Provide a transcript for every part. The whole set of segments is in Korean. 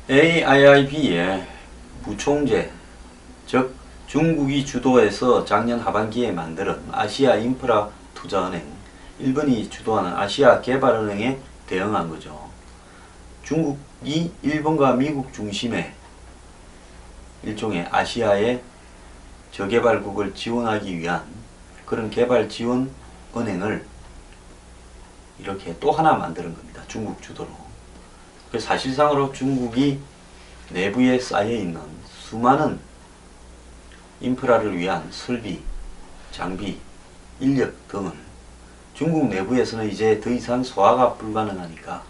AIIB의 부총재, 즉 중국이 주도해서 작년 하반기에 만든 아시아 인프라 투자은행, 일본이 주도하는 아시아 개발은행에 대응한 거죠. 중국이 일본과 미국 중심의 일종의 아시아의 저개발국을 지원하기 위한 그런 개발 지원 은행을 이렇게 또 하나 만드는 겁니다. 중국 주도로. 그래서 사실상으로 중국이 내부에 쌓여있는 수많은 인프라를 위한 설비, 장비, 인력 등을 중국 내부에서는 이제 더 이상 소화가 불가능하니까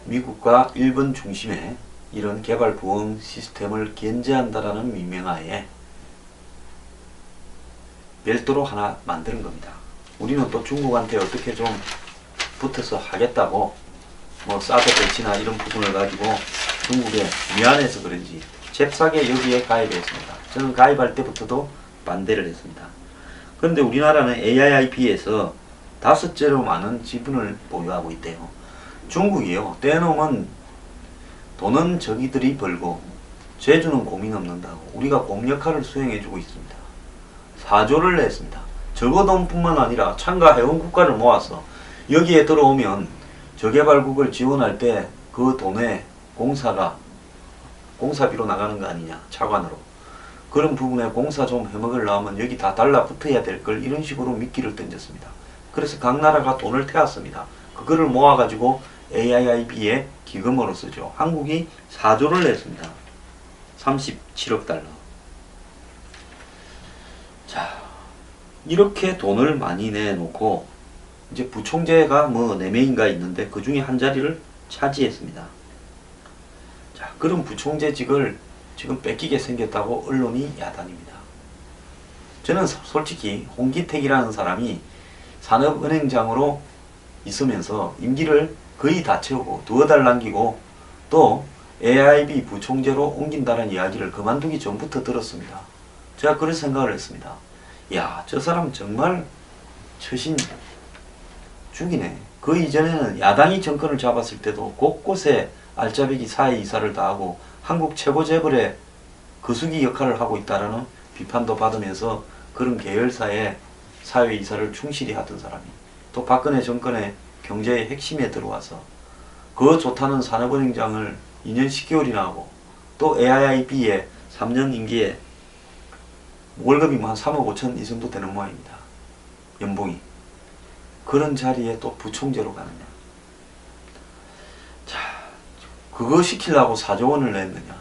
미국과 일본 중심의 이런 개발 부흥 시스템을 견제한다라는 민명하에 별도로 하나 만드는 겁니다. 우리는 또 중국한테 어떻게 좀 붙어서 하겠다고 뭐 사드 배치나 이런 부분을 가지고 중국에 미안해서 그런지 잽싸게 여기에 가입했습니다. 저는 가입할 때부터도 반대를 했습니다. 그런데 우리나라는 AIIB에서 5배로 많은 지분을 보유하고 있대요. 중국이요, 떼놓으면 돈은 저기들이 벌고 제주는 고민 없는다고 우리가 곰 역할을 수행해주고 있습니다. 4조를 냈습니다. 저거 돈뿐만 아니라 참가 회원국가를 모아서 여기에 들어오면 저개발국을 지원할 때 그 돈에 공사비로 나가는 거 아니냐, 차관으로. 그런 부분에 공사 좀 해먹으려 하면 여기 다 달라붙어야 될 걸, 이런 식으로 미끼를 던졌습니다. 그래서 각 나라가 돈을 태웠습니다. 그거를 모아가지고 AIIB의 기금으로 쓰죠. 한국이 4조를 냈습니다. 37억 달러. 자, 이렇게 돈을 많이 내놓고 이제 부총재가 뭐 4명인가 있는데 그 중에 한 자리를 차지했습니다. 자, 그런 부총재직을 지금 뺏기게 생겼다고 언론이 야단입니다. 저는 솔직히 홍기택이라는 사람이 산업은행장으로 있으면서 임기를 거의 다 채우고 2달 남기고 또 AIB 부총재로 옮긴다는 이야기를 그만두기 전부터 들었습니다. 제가 그런 생각을 했습니다. 야, 저 사람 정말 처신 죽이네. 그 이전에는 야당이 정권을 잡았을 때도 곳곳에 알짜배기 사회 이사를 다하고 한국 최고 재벌의 거수기 역할을 하고 있다라는 비판도 받으면서 그런 계열사의 사회 이사를 충실히 하던 사람이 또 박근혜 정권의 경제의 핵심에 들어와서 그 좋다는 산업은행장을 2년 10개월이나 하고 또 AIIB에 3년 임기에 월급이 한 3억 5천 이 정도 되는 모양입니다. 연봉이. 그런 자리에 또 부총재로 가느냐. 자, 그거 시키려고 4조 원을 냈느냐.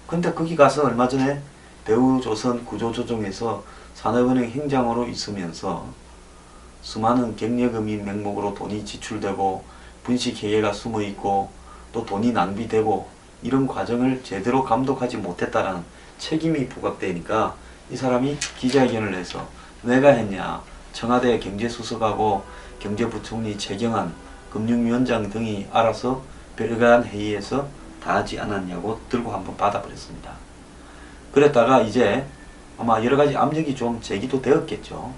근데 거기 가서 얼마 전에 대우조선 구조조정에서 산업은행 행장으로 있으면서 수많은 경력금인 명목으로 돈이 지출되고 분식회계가 숨어있고 또 돈이 낭비되고 이런 과정을 제대로 감독하지 못했다는 책임이 부각되니까 이 사람이 기자회견을 해서 내가 했냐, 청와대 경제수석하고 경제부총리 최경환 금융위원장 등이 알아서 별간 회의에서 다 하지 않았냐고 들고 한번 받아버렸습니다. 그랬다가 이제 아마 여러가지 압력이 좀 제기도 되었겠죠.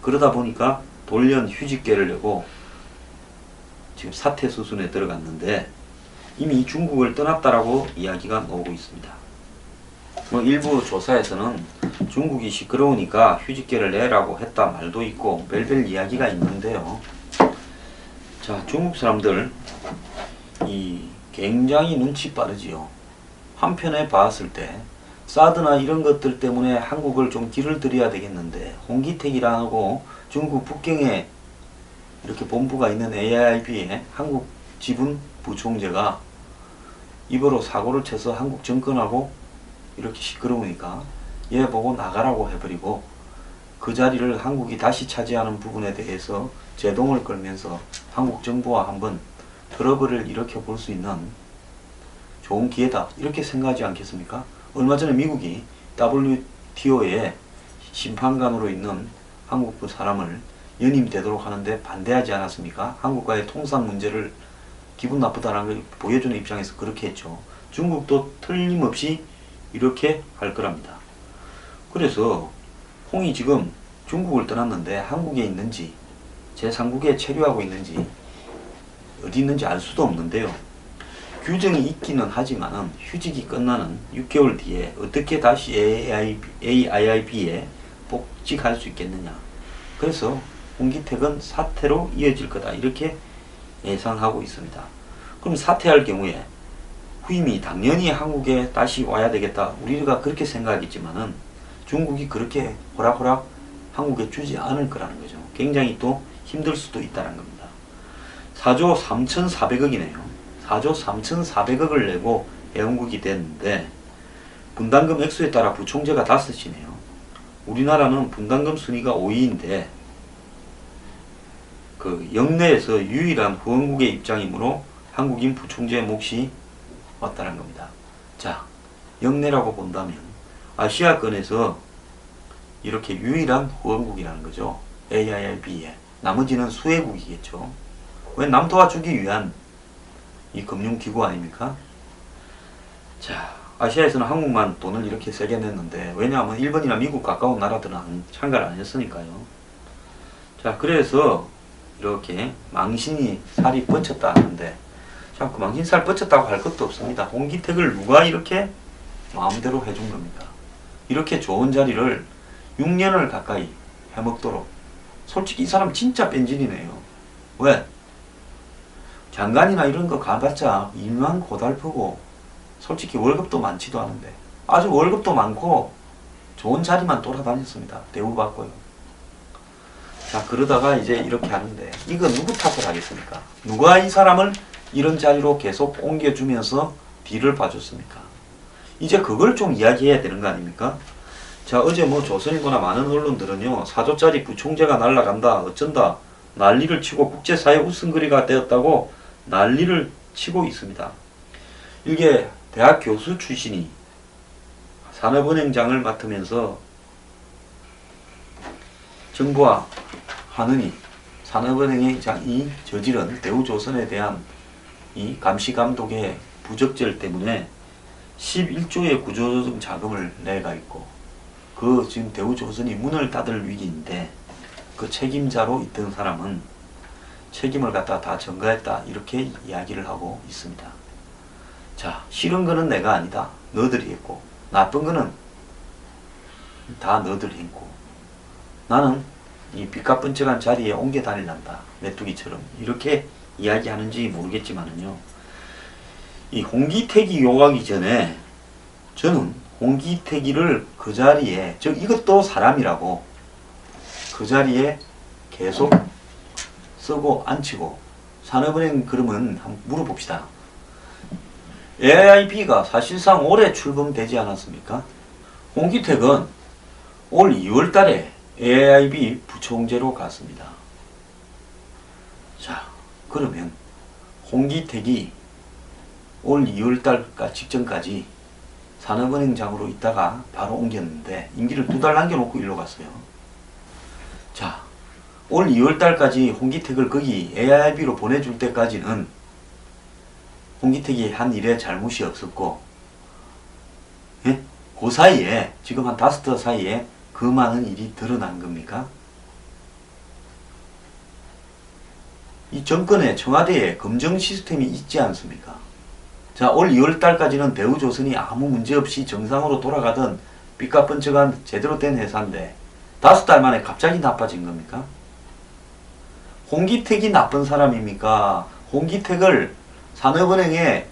그러다 보니까 돌연 휴직계를 내고 지금 사퇴 수순에 들어갔는데 이미 중국을 떠났다라고 이야기가 나오고 있습니다. 뭐 일부 조사에서는 중국이 시끄러우니까 휴직계를 내라고 했다 말도 있고 별별 이야기가 있는데요. 자, 중국 사람들 굉장히 눈치 빠르지요. 한편에 봤을 때 사드나 이런 것들 때문에 한국을 좀 길을 들여야 되겠는데 홍기택이라고 중국 북경에 이렇게 본부가 있는 AIIB의 한국 지분 부총재가 입으로 사고를 쳐서 한국 정권하고 이렇게 시끄러우니까 얘 보고 나가라고 해버리고 그 자리를 한국이 다시 차지하는 부분에 대해서 제동을 걸면서 한국 정부와 한번 트러블을 일으켜 볼 수 있는 좋은 기회다, 이렇게 생각하지 않겠습니까? 얼마 전에 미국이 WTO에 심판관으로 있는 한국 그 사람을 연임되도록 하는데 반대하지 않았습니까? 한국과의 통상 문제를 기분 나쁘다는 걸 보여주는 입장에서 그렇게 했죠. 중국도 틀림없이 이렇게 할 거랍니다. 그래서 홍이 지금 중국을 떠났는데 한국에 있는지 제3국에 체류하고 있는지 어디 있는지 알 수도 없는데요. 규정이 있기는 하지만은 휴직이 끝나는 6개월 뒤에 어떻게 다시 AIB에 복직할 수 있겠느냐. 그래서 홍기택은 사퇴로 이어질 거다. 이렇게 예상하고 있습니다. 그럼 사퇴할 경우에 후임이 당연히 한국에 다시 와야 되겠다. 우리가 그렇게 생각했지만은 중국이 그렇게 호락호락 한국에 주지 않을 거라는 거죠. 굉장히 또 힘들 수도 있다는 겁니다. 4조 3,400억이네요. 4조 3,400억을 내고 회원국이 됐는데 분담금 액수에 따라 부총재가 5이네요. 우리나라는 분담금 순위가 5위인데 그 영내에서 유일한 후원국의 입장이므로 한국인 부총재 몫이 왔다는 겁니다. 자, 영내라고 본다면 아시아권에서 이렇게 유일한 후원국이라는 거죠. AIIB에. 나머지는 수혜국이겠죠. 왜 남 도와주기 위한 이 금융기구 아닙니까? 자, 아시아에서는 한국만 돈을 이렇게 세게 냈는데 왜냐하면 일본이나 미국 가까운 나라들은 참가를 안 했으니까요. 자, 그래서 이렇게 망신이 살이 뻗쳤다 하는데 자, 그 망신살 뻗쳤다고 할 것도 없습니다. 홍기택을 누가 이렇게 마음대로 해준 겁니까? 이렇게 좋은 자리를 6년을 가까이 해먹도록. 솔직히 이 사람 진짜 뺀질이네요. 왜? 장관이나 이런 거 가봤자 일만 고달프고 솔직히 월급도 많지도 않은데 아주 월급도 많고 좋은 자리만 돌아다녔습니다. 대우받고요. 자, 그러다가 이제 이렇게 하는데 이거 누구 탓을 하겠습니까? 누가 이 사람을 이런 자리로 계속 옮겨주면서 뒤를 봐줬습니까? 이제 그걸 좀 이야기해야 되는 거 아닙니까? 자, 어제 뭐 조선일보나 많은 언론들은요 4조짜리 부총재가 날아간다 어쩐다 난리를 치고 국제사회 우승거리가 되었다고 난리를 치고 있습니다. 이게 대학 교수 출신이 산업은행장을 맡으면서 정부와 하느니 산업은행장이 저지른 대우조선에 대한 이 감시감독의 부적절 때문에 11조의 구조조정 자금을 내가 있고 그 지금 대우조선이 문을 닫을 위기인데 그 책임자로 있던 사람은 책임을 갖다 다 전가했다 이렇게 이야기를 하고 있습니다. 자, 싫은 거는 내가 아니다. 너들이 했고 나쁜 거는 다 너들이 했고 나는 이 빚값번쩍한 자리에 옮겨 다닐란다. 메뚜기처럼 이렇게 이야기하는지 모르겠지만은요. 이 홍기택이 요구하기 전에 저는 홍기택이를 그 자리에 이것도 사람이라고 그 자리에 계속 쓰고 앉히고 산업은행 그러면 한번 물어봅시다. AIB가 사실상 올해 출범되지 않았습니까? 홍기택은 올 2월 달에 AIB 부총재로 갔습니다. 자, 그러면 홍기택이 올 2월 달 직전까지 산업은행장으로 있다가 바로 옮겼는데 임기를 2달 남겨놓고 일로 갔어요. 자, 올 2월 달까지 홍기택을 거기 AIB로 보내줄 때까지는 홍기택이 한 일에 잘못이 없었고 예? 그 사이에 지금 한 5달 사이에 그 많은 일이 드러난 겁니까? 이 정권의 청와대에 검증 시스템이 있지 않습니까? 자, 올 2월 달까지는 대우조선이 아무 문제 없이 정상으로 돌아가던 삐까뻔쩍한 제대로 된 회사인데 5달 만에 갑자기 나빠진 겁니까? 홍기택이 나쁜 사람입니까? 홍기택을 산업은행에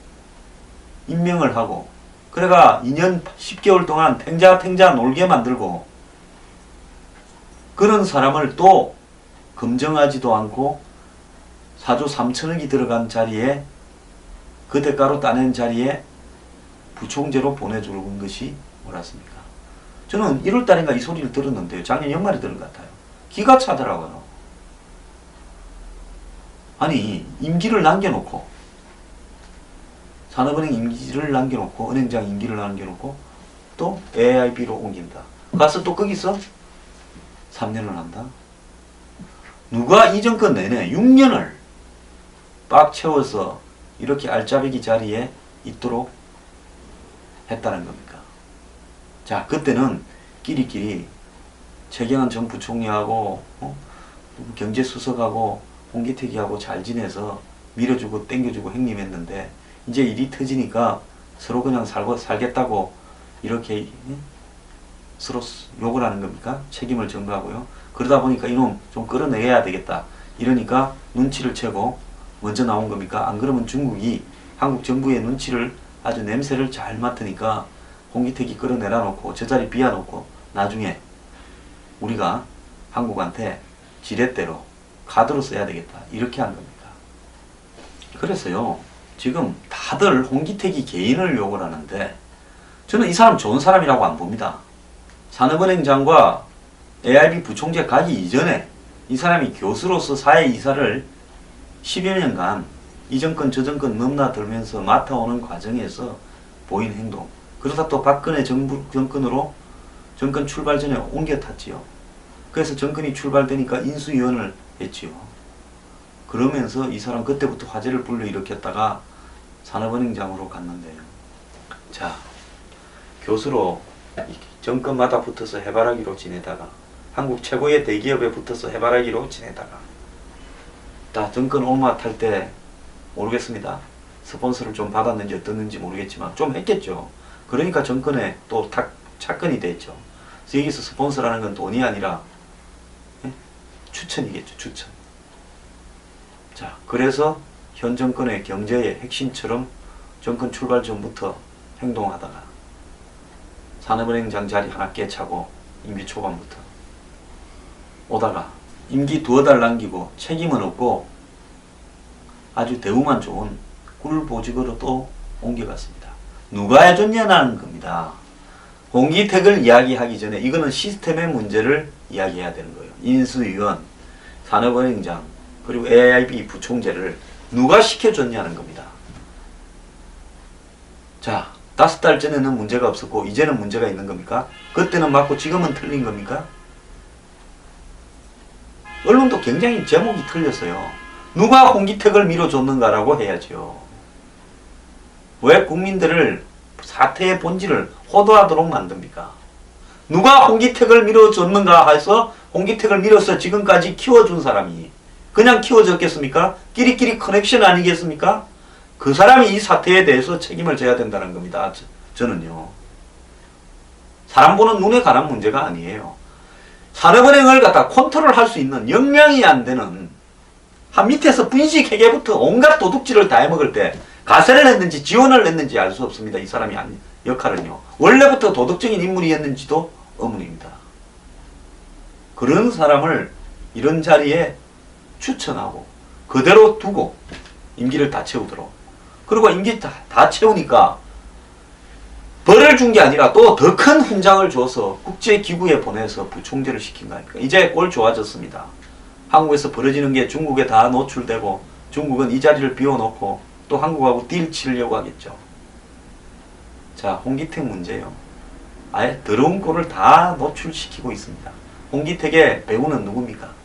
임명을 하고 그래가 2년 10개월 동안 탱자 놀게 만들고 그런 사람을 또 검증하지도 않고 4조 3천억이 들어간 자리에 그 대가로 따낸 자리에 부총재로 보내주는 것이 옳았습니까? 저는 1월 달인가 이 소리를 들었는데요. 작년 연말에 들은 것 같아요. 기가 차더라고요. 아니, 임기를 남겨놓고 산업은행 임기를 남겨놓고 은행장 임기를 남겨놓고 또 AIB로 옮긴다. 가서 또 거기서 3년을 한다. 누가 이 정권 내내 6년을 빡 채워서 이렇게 알짜배기 자리에 있도록 했다는 겁니까? 자, 그때는 끼리끼리 최경환 전 부총리하고 경제수석하고 홍기택이하고 잘 지내서 밀어주고 땡겨주고 행림했는데 이제 일이 터지니까 서로 그냥 살겠다고 이렇게 서로 욕을 하는 겁니까? 책임을 전가하고요. 그러다 보니까 이놈 좀 끌어내야 되겠다. 이러니까 눈치를 채고 먼저 나온 겁니까? 안 그러면 중국이 한국 정부의 눈치를 아주 냄새를 잘 맡으니까 홍기택이 끌어내라 놓고 저 자리 비워놓고 나중에 우리가 한국한테 지렛대로 카드로 써야 되겠다. 이렇게 한 겁니다. 그래서요. 지금 다들 홍기택이 개인을 욕을 하는데 저는 이 사람 좋은 사람이라고 안 봅니다. 산업은행장과 AIB 부총재 가기 이전에 이 사람이 교수로서 사회 이사를 10여 년간 이 정권 저 정권 넘나들면서 맡아오는 과정에서 보인 행동, 그러다 또 박근혜 정권으로 정권 출발 전에 옮겨 탔지요. 그래서 정권이 출발되니까 인수위원을 했지요. 그러면서 이 사람 그때부터 화제를 불러일으켰다가 산업은행장으로 갔는데요. 자, 교수로 정권마다 붙어서 해바라기로 지내다가 한국 최고의 대기업에 붙어서 해바라기로 지내다가 다 정권 올마탈 때 모르겠습니다. 스폰서를 좀 받았는지 어떻는지 모르겠지만 좀 했겠죠. 그러니까 정권에 또 착근이 됐죠. 그래서 여기서 스폰서라는 건 돈이 아니라 추천이겠죠. 추천. 자, 그래서 현 정권의 경제의 핵심처럼 정권 출발 전부터 행동하다가 산업은행장 자리 하나 깨차고 임기 초반부터 오다가 임기 두어 달 남기고 책임은 없고 아주 대우만 좋은 꿀보직으로 또 옮겨갔습니다. 누가 해줬냐는 겁니다. 홍기택을 이야기하기 전에 이거는 시스템의 문제를 이야기해야 되는 거예요. 인수위원, 산업은행장, 그리고 AIB 부총재를 누가 시켜줬냐는 겁니다. 자, 5달 전에는 문제가 없었고 이제는 문제가 있는 겁니까? 그때는 맞고 지금은 틀린 겁니까? 언론도 굉장히 제목이 틀렸어요. 누가 홍기택을 밀어줬는가라고 해야죠. 왜 국민들을 사태의 본질을 호도하도록 만듭니까? 누가 홍기택을 밀어줬는가 해서 홍기택을 밀어서 지금까지 키워준 사람이 그냥 키워졌겠습니까? 끼리끼리 커넥션 아니겠습니까? 그 사람이 이 사태에 대해서 책임을 져야 된다는 겁니다. 저는요. 사람 보는 눈에 관한 문제가 아니에요. 산업은행을 갖다 컨트롤할 수 있는 역량이 안 되는 한 밑에서 분식회계부터 온갖 도둑질을 다 해먹을 때 가세를 했는지 지원을 했는지 알 수 없습니다. 이 사람이 역할은요. 원래부터 도덕적인 인물이었는지도 의문입니다. 그런 사람을 이런 자리에 추천하고 그대로 두고 임기를 다 채우도록, 그리고 임기 다 채우니까 벌을 준 게 아니라 또 더 큰 훈장을 줘서 국제기구에 보내서 부총재를 시킨 거 아닙니까? 이제 꼴 좋아졌습니다. 한국에서 벌어지는 게 중국에 다 노출되고 중국은 이 자리를 비워놓고 또 한국하고 딜 치려고 하겠죠. 자, 홍기택 문제요. 아예 더러운 꼴을 다 노출시키고 있습니다. 홍기택의 배우는 누굽니까?